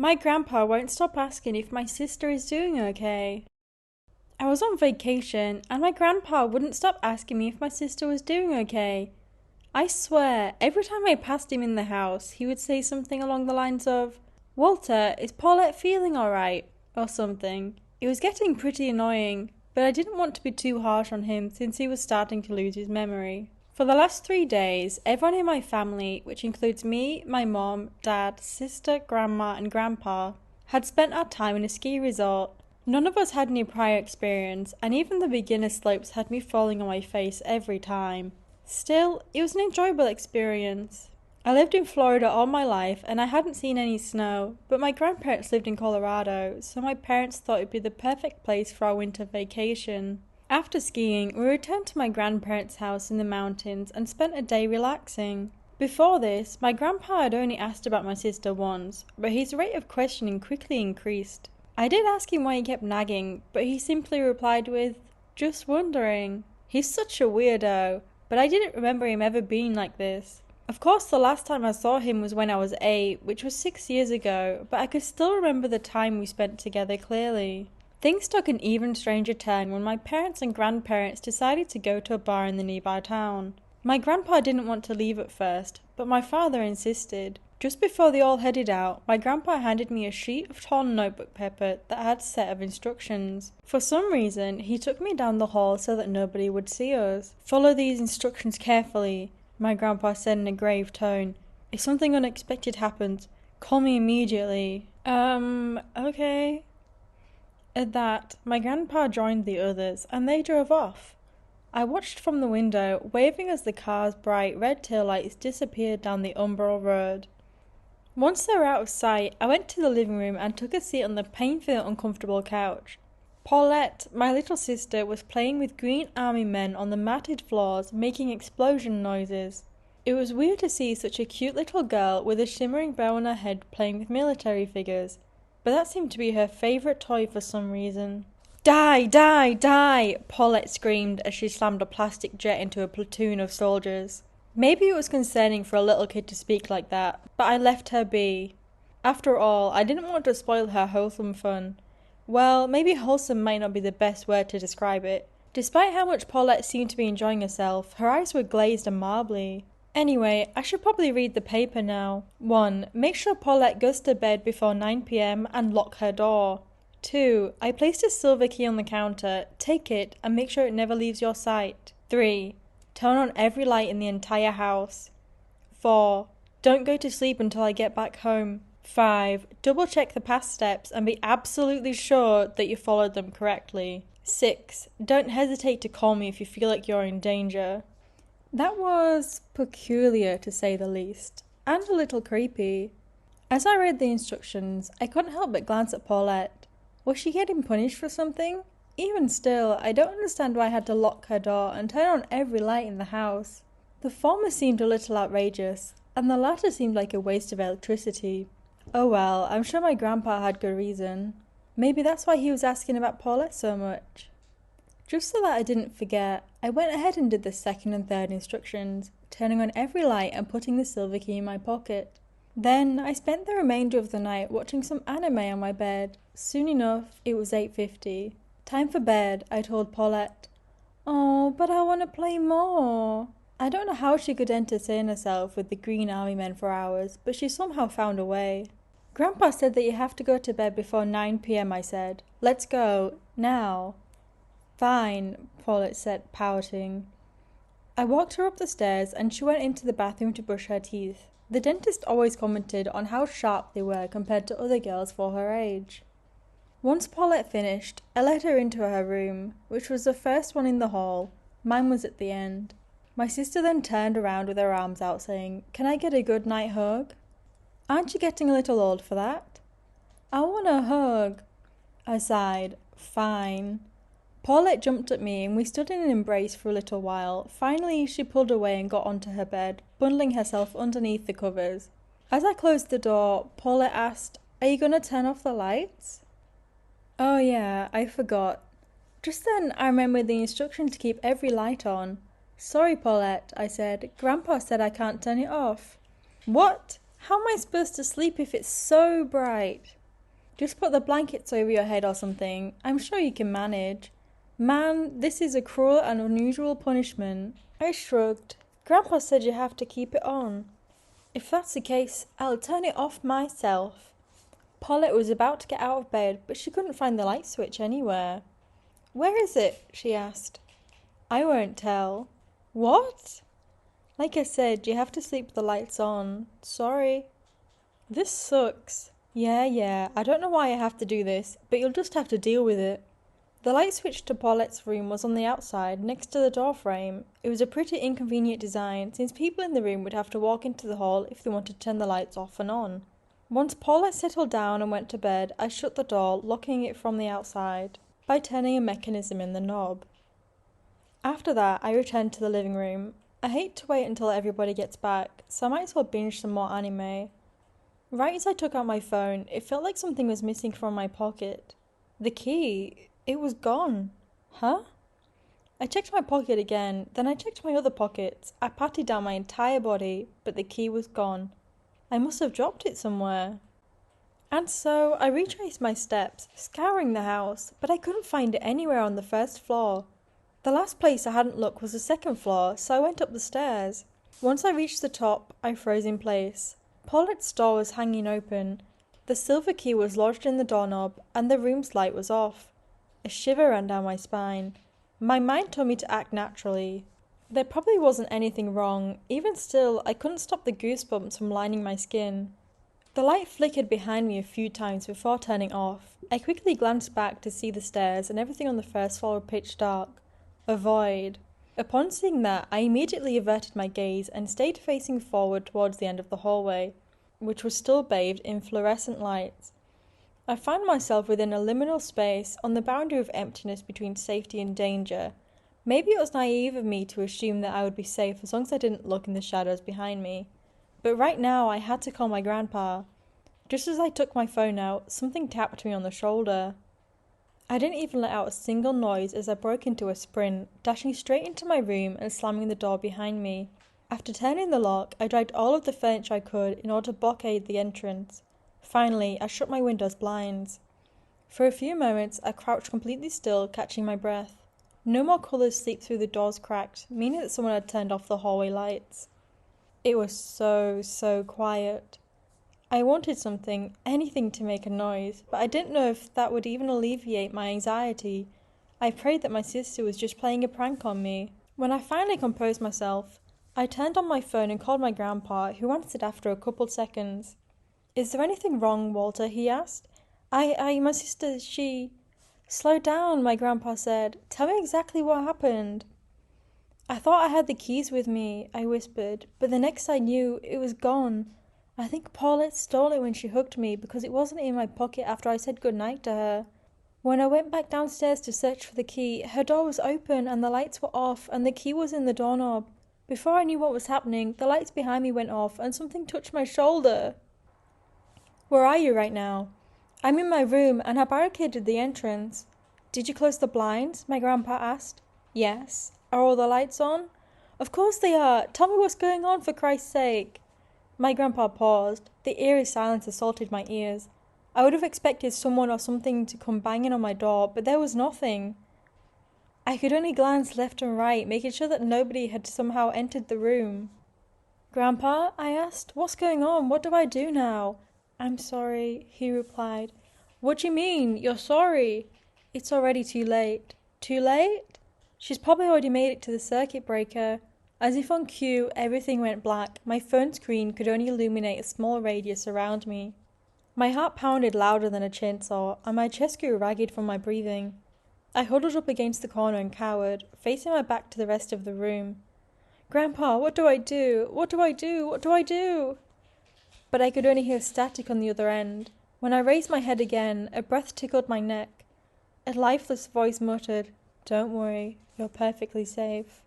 My grandpa won't stop asking if my sister is doing okay. I was on vacation and my grandpa wouldn't stop asking me if my sister was doing okay. I swear, every time I passed him in the house, he would say something along the lines of, "Walter, is Paulette feeling alright?" or something. It was getting pretty annoying, but I didn't want to be too harsh on him since he was starting to lose his memory. For the last 3 days, everyone in my family, which includes me, my mom, dad, sister, grandma, and grandpa, had spent our time in a ski resort. None of us had any prior experience, and even the beginner slopes had me falling on my face every time. Still, it was an enjoyable experience. I lived in Florida all my life and I hadn't seen any snow, but my grandparents lived in Colorado, so my parents thought it'd be the perfect place for our winter vacation. After skiing, we returned to my grandparents' house in the mountains and spent a day relaxing. Before this, my grandpa had only asked about my sister once, but his rate of questioning quickly increased. I did ask him why he kept nagging, but he simply replied with, "Just wondering." He's such a weirdo, but I didn't remember him ever being like this. Of course, the last time I saw him was when I was 8, which was 6 years ago, but I could still remember the time we spent together clearly. Things took an even stranger turn when my parents and grandparents decided to go to a bar in the nearby town. My grandpa didn't want to leave at first, but my father insisted. Just before they all headed out, my grandpa handed me a sheet of torn notebook paper that had a set of instructions. For some reason, he took me down the hall so that nobody would see us. "Follow these instructions carefully," my grandpa said in a grave tone. "If something unexpected happens, call me immediately." Okay. At that, my grandpa joined the others, and they drove off. I watched from the window, waving as the car's bright red taillights disappeared down the Umbral Road. Once they were out of sight, I went to the living room and took a seat on the painfully uncomfortable couch. Paulette, my little sister, was playing with green army men on the matted floors, making explosion noises. It was weird to see such a cute little girl with a shimmering bow on her head playing with military figures, but that seemed to be her favourite toy for some reason. "Die, die, die!" Paulette screamed as she slammed a plastic jet into a platoon of soldiers. Maybe it was concerning for a little kid to speak like that, but I left her be. After all, I didn't want to spoil her wholesome fun. Well, maybe wholesome might not be the best word to describe it. Despite how much Paulette seemed to be enjoying herself, her eyes were glazed and marbly. Anyway, I should probably read the paper now. 1. Make sure Paulette goes to bed before 9 p.m. and lock her door. 2. I placed a silver key on the counter. Take it and make sure it never leaves your sight. 3. Turn on every light in the entire house. 4. Don't go to sleep until I get back home. 5. Double check the past steps and be absolutely sure that you followed them correctly. 6. Don't hesitate to call me if you feel like you're in danger. That was peculiar to say the least, and a little creepy. As I read the instructions, I couldn't help but glance at Paulette. Was she getting punished for something? Even still, I don't understand why I had to lock her door and turn on every light in the house. The former seemed a little outrageous, and the latter seemed like a waste of electricity. Oh well, I'm sure my grandpa had good reason. Maybe that's why he was asking about Paulette so much. Just so that I didn't forget, I went ahead and did the second and third instructions, turning on every light and putting the silver key in my pocket. Then I spent the remainder of the night watching some anime on my bed. Soon enough, it was 8:50. "Time for bed," I told Paulette. "Oh, but I want to play more." I don't know how she could entertain herself with the green army men for hours, but she somehow found a way. "Grandpa said that you have to go to bed before 9 p.m, I said. "Let's go. Now." "Fine," Paulette said, pouting. I walked her up the stairs and she went into the bathroom to brush her teeth. The dentist always commented on how sharp they were compared to other girls for her age. Once Paulette finished, I led her into her room, which was the first one in the hall. Mine was at the end. My sister then turned around with her arms out saying, "Can I get a good night hug?" "Aren't you getting a little old for that?" "I want a hug." I sighed. "Fine." Paulette jumped at me and we stood in an embrace for a little while. Finally, she pulled away and got onto her bed, bundling herself underneath the covers. As I closed the door, Paulette asked, "Are you going to turn off the lights?" "Oh yeah, I forgot." Just then I remembered the instruction to keep every light on. "Sorry, Paulette," I said. "Grandpa said I can't turn it off." "What? How am I supposed to sleep if it's so bright? Just put the blankets over your head or something. I'm sure you can manage. Man, this is a cruel and unusual punishment. I shrugged. Grandpa said you have to keep it on. If that's the case, I'll turn it off myself. Paulette was about to get out of bed, but she couldn't find the light switch anywhere. Where is it? She asked. I won't tell. What? Like I said, you have to sleep with the lights on. Sorry. This sucks. Yeah, I don't know why I have to do this, but you'll just have to deal with it. The light switch to Paulette's room was on the outside, next to the door frame. It was a pretty inconvenient design, since people in the room would have to walk into the hall if they wanted to turn the lights off and on. Once Paulette settled down and went to bed, I shut the door, locking it from the outside, by turning a mechanism in the knob. After that, I returned to the living room. I hate to wait until everybody gets back, so I might as well binge some more anime. Right as I took out my phone, it felt like something was missing from my pocket. The key, it was gone. Huh? I checked my pocket again, then I checked my other pockets. I patted down my entire body, but the key was gone. I must have dropped it somewhere. And so I retraced my steps, scouring the house, but I couldn't find it anywhere on the first floor. The last place I hadn't looked was the second floor, so I went up the stairs. Once I reached the top, I froze in place. Paulette's door was hanging open. The silver key was lodged in the doorknob, and the room's light was off. A shiver ran down my spine. My mind told me to act naturally. There probably wasn't anything wrong. Even still, I couldn't stop the goosebumps from lining my skin. The light flickered behind me a few times before turning off. I quickly glanced back to see the stairs, and everything on the first floor was pitch dark. A void. Upon seeing that, I immediately averted my gaze and stayed facing forward towards the end of the hallway, which was still bathed in fluorescent lights. I found myself within a liminal space on the boundary of emptiness between safety and danger. Maybe it was naive of me to assume that I would be safe as long as I didn't look in the shadows behind me. But right now I had to call my grandpa. Just as I took my phone out, something tapped me on the shoulder. I didn't even let out a single noise as I broke into a sprint, dashing straight into my room and slamming the door behind me. After turning the lock, I dragged all of the furniture I could in order to blockade the entrance. Finally, I shut my window's blinds. For a few moments, I crouched completely still, catching my breath. No more colours seeped through the doors cracked, meaning that someone had turned off the hallway lights. It was so quiet. I wanted something, anything to make a noise, but I didn't know if that would even alleviate my anxiety. I prayed that my sister was just playing a prank on me. When I finally composed myself, I turned on my phone and called my grandpa, who answered after a couple seconds. Is there anything wrong, Walter? He asked. My sister, she... Slow down, my grandpa said. Tell me exactly what happened. I thought I had the keys with me, I whispered, but the next I knew, it was gone. I think Paulette stole it when she hugged me because it wasn't in my pocket after I said goodnight to her. When I went back downstairs to search for the key, her door was open and the lights were off and the key was in the doorknob. Before I knew what was happening, the lights behind me went off and something touched my shoulder. Where are you right now? I'm in my room and I barricaded the entrance. Did you close the blinds? My grandpa asked. Yes. Are all the lights on? Of course they are. Tell me what's going on for Christ's sake. My grandpa paused. The eerie silence assaulted my ears. I would have expected someone or something to come banging on my door, but there was nothing. I could only glance left and right, making sure that nobody had somehow entered the room. Grandpa, I asked, what's going on? What do I do now? I'm sorry, he replied. What do you mean? You're sorry? It's already too late. Too late? She's probably already made it to the circuit breaker. As if on cue, everything went black. My phone screen could only illuminate a small radius around me. My heart pounded louder than a chainsaw, and my chest grew ragged from my breathing. I huddled up against the corner and cowered, facing my back to the rest of the room. Grandpa, what do I do? What do I do? What do I do? But I could only hear static on the other end. When I raised my head again, a breath tickled my neck. A lifeless voice muttered, Don't worry, you're perfectly safe.